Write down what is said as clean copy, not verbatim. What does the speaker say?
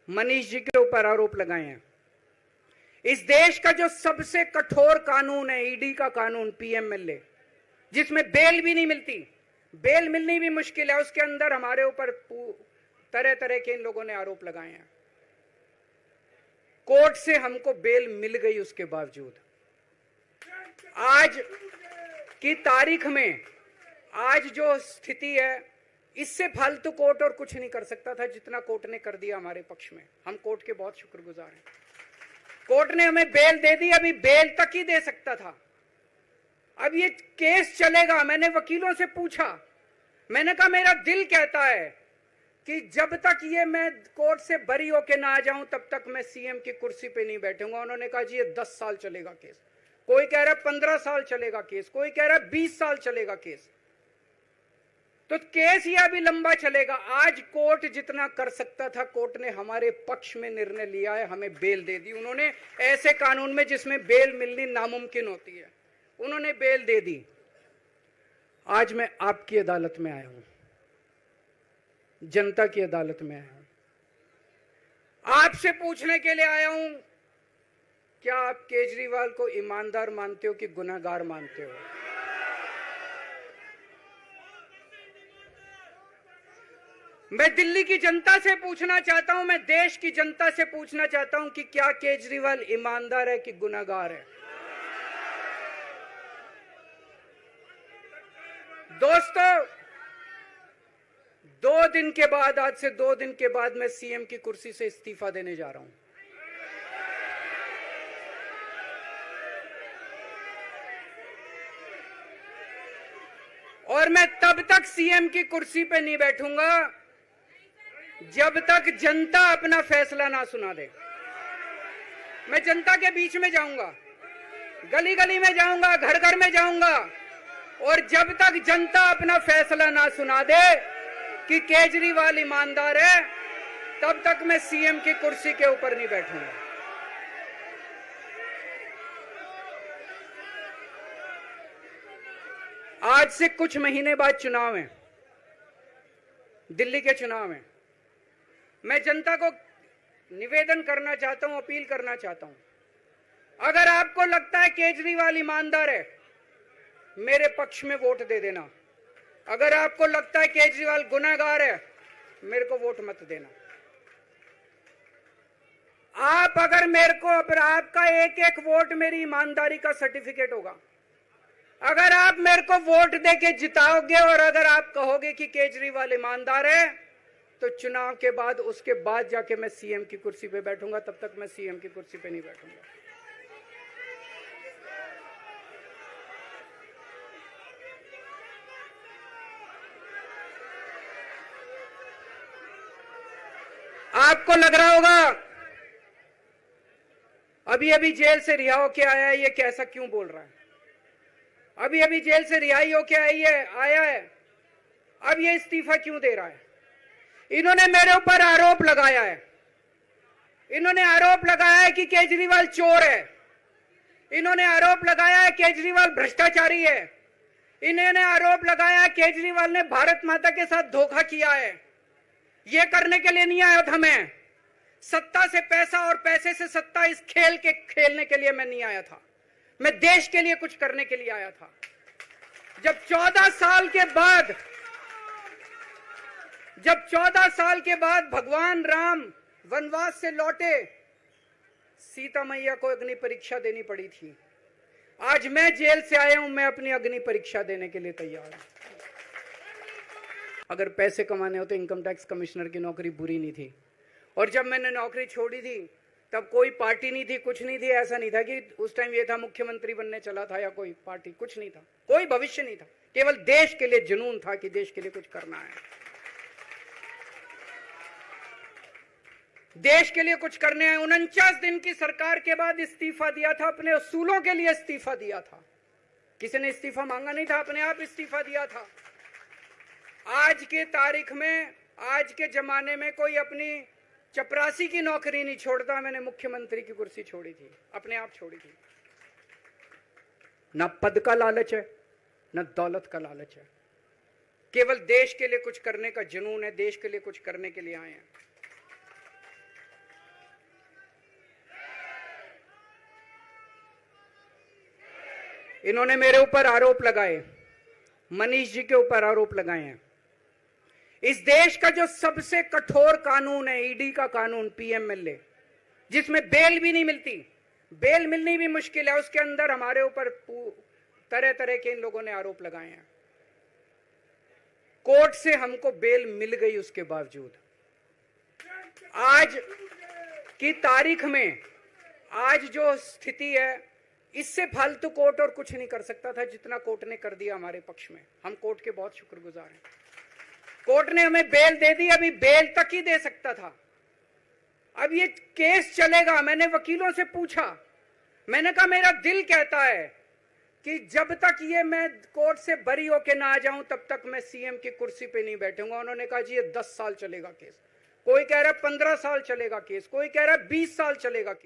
मनीष जी के ऊपर आरोप लगाए हैं। इस देश का जो सबसे कठोर कानून है ईडी का कानून, पीएमएलए, जिसमें बेल भी नहीं मिलती, बेल मिलनी भी मुश्किल है, उसके अंदर हमारे ऊपर तरह तरह के इन लोगों ने आरोप लगाए हैं। कोर्ट से हमको बेल मिल गई, उसके बावजूद आज की तारीख में, आज जो स्थिति है, इससे फालतू कोर्ट और कुछ नहीं कर सकता था जितना कोर्ट ने कर दिया हमारे पक्ष में। हम कोर्ट के बहुत शुक्रगुजार हैं। कोर्ट ने हमें बेल दे दी, अभी बेल तक ही दे सकता था। अब ये केस चलेगा। मैंने वकीलों से पूछा, मैंने कहा मेरा दिल कहता है कि जब तक ये मैं कोर्ट से बरी होके ना आ जाऊं तब तक मैं सीएम की कुर्सी पे नहीं बैठूंगा। उन्होंने कहा जी ये 10 साल चलेगा केस, कोई कह रहा है 15 साल चलेगा केस, कोई कह रहा है 20 साल चलेगा केस। तो केस ये अभी लंबा चलेगा। आज कोर्ट जितना कर सकता था, कोर्ट ने हमारे पक्ष में निर्णय लिया है, हमें बेल दे दी उन्होंने। ऐसे कानून में जिसमें बेल मिलनी नामुमकिन होती है, उन्होंने बेल दे दी। आज मैं आपकी अदालत में आया हूं, जनता की अदालत में आया हूं, आपसे पूछने के लिए आया हूं, क्या आप केजरीवाल को ईमानदार मानते हो कि गुनहगार मानते हो? मैं दिल्ली की जनता से पूछना चाहता हूं, मैं देश की जनता से पूछना चाहता हूं कि क्या केजरीवाल ईमानदार है कि गुनहगार है? दोस्तों, 2 दिन के बाद, आज से 2 दिन के बाद मैं सीएम की कुर्सी से इस्तीफा देने जा रहा हूं। और मैं तब तक सीएम की कुर्सी पे नहीं बैठूंगा जब तक जनता अपना फैसला ना सुना दे। मैं जनता के बीच में जाऊंगा, गली गली में जाऊंगा, घर घर में जाऊंगा, और जब तक जनता अपना फैसला ना सुना दे कि केजरीवाल ईमानदार है, तब तक मैं सीएम की कुर्सी के ऊपर नहीं बैठूंगा। आज से कुछ महीने बाद चुनाव है, दिल्ली के चुनाव है। मैं जनता को निवेदन करना चाहता हूं, अपील करना चाहता हूं, अगर आपको लगता है केजरीवाल ईमानदार है, मेरे पक्ष में वोट दे देना। अगर आपको लगता है केजरीवाल गुनहगार है, मेरे को वोट मत देना। आप अगर मेरे को, अगर आपका एक एक वोट मेरी ईमानदारी का सर्टिफिकेट होगा। अगर आप मेरे को वोट देके जिताओगे और अगर आप कहोगे कि केजरीवाल ईमानदार है, तो चुनाव के बाद, उसके बाद जाके मैं सीएम की कुर्सी पे बैठूंगा। तब तक मैं सीएम की कुर्सी पे नहीं बैठूंगा। आपको लग रहा होगा अभी अभी जेल से रिहा होके आया है, ये कैसा क्यों बोल रहा है? अभी अभी जेल से रिहाई होके आया है, अब ये इस्तीफा क्यों दे रहा है? इन्होंने मेरे ऊपर आरोप लगाया है, इन्होंने आरोप लगाया है कि केजरीवाल चोर है, इन्होंने आरोप लगाया है केजरीवाल भ्रष्टाचारी है, इन्होंने आरोप लगाया है केजरीवाल ने भारत माता के साथ धोखा किया है। ये करने के लिए नहीं आया था मैं, सत्ता से पैसा और पैसे से सत्ता, इस खेल के खेलने के लिए मैं नहीं आया था। मैं देश के लिए कुछ करने के लिए आया था। जब 14 साल के बाद भगवान राम वनवास से लौटे, सीता मैया को अग्नि परीक्षा देनी पड़ी थी। आज मैं जेल से आया हूं, मैं अपनी अग्नि परीक्षा देने के लिए तैयार हूं। अगर पैसे कमाने हो तो इनकम टैक्स कमिश्नर की नौकरी बुरी नहीं थी। और जब मैंने नौकरी छोड़ी थी तब कोई पार्टी नहीं थी, कुछ नहीं थी। ऐसा नहीं था कि उस टाइम ये था मुख्यमंत्री बनने चला था या कोई पार्टी, कुछ नहीं था, कोई भविष्य नहीं था। केवल देश के लिए जुनून था कि देश के लिए कुछ करना है, देश के लिए कुछ करने हैं। 49 दिन की सरकार के बाद इस्तीफा दिया था, अपने उसूलों के लिए इस्तीफा दिया था। किसी ने इस्तीफा मांगा नहीं था, अपने आप इस्तीफा दिया था। आज के तारीख में, आज के जमाने में कोई अपनी चपरासी की नौकरी नहीं छोड़ता। मैंने मुख्यमंत्री की कुर्सी छोड़ी थी, अपने आप छोड़ी थी। ना पद का लालच है, ना दौलत का लालच है, केवल देश के लिए कुछ करने का जुनून है, देश के लिए कुछ करने के लिए आए हैं। इन्होंने मेरे ऊपर आरोप लगाए, मनीष जी के ऊपर आरोप लगाए हैं। इस देश का जो सबसे कठोर कानून है ईडी का कानून, पीएमएलए, जिसमें बेल भी नहीं मिलती, बेल मिलनी भी मुश्किल है, उसके अंदर हमारे ऊपर तरह तरह के इन लोगों ने आरोप लगाए हैं। कोर्ट से हमको बेल मिल गई, उसके बावजूद आज की तारीख में आज जो स्थिति है, इससे फालतू कोर्ट और कुछ नहीं कर सकता था जितना कोर्ट ने कर दिया हमारे पक्ष में। हम कोर्ट के बहुत शुक्रगुजार हैं। कोर्ट ने हमें बेल दे दी, अभी बेल तक ही दे सकता था। अब ये केस चलेगा। मैंने वकीलों से पूछा, मैंने कहा मेरा दिल कहता है कि जब तक ये मैं कोर्ट से बरी होके ना आ जाऊं तब तक मैं सीएम की कुर्सी पे नहीं बैठूंगा। उन्होंने कहा जी ये 10 साल चलेगा केस, कोई कह रहा है 15 साल चलेगा केस, कोई कह रहा है 20 साल चलेगा केस।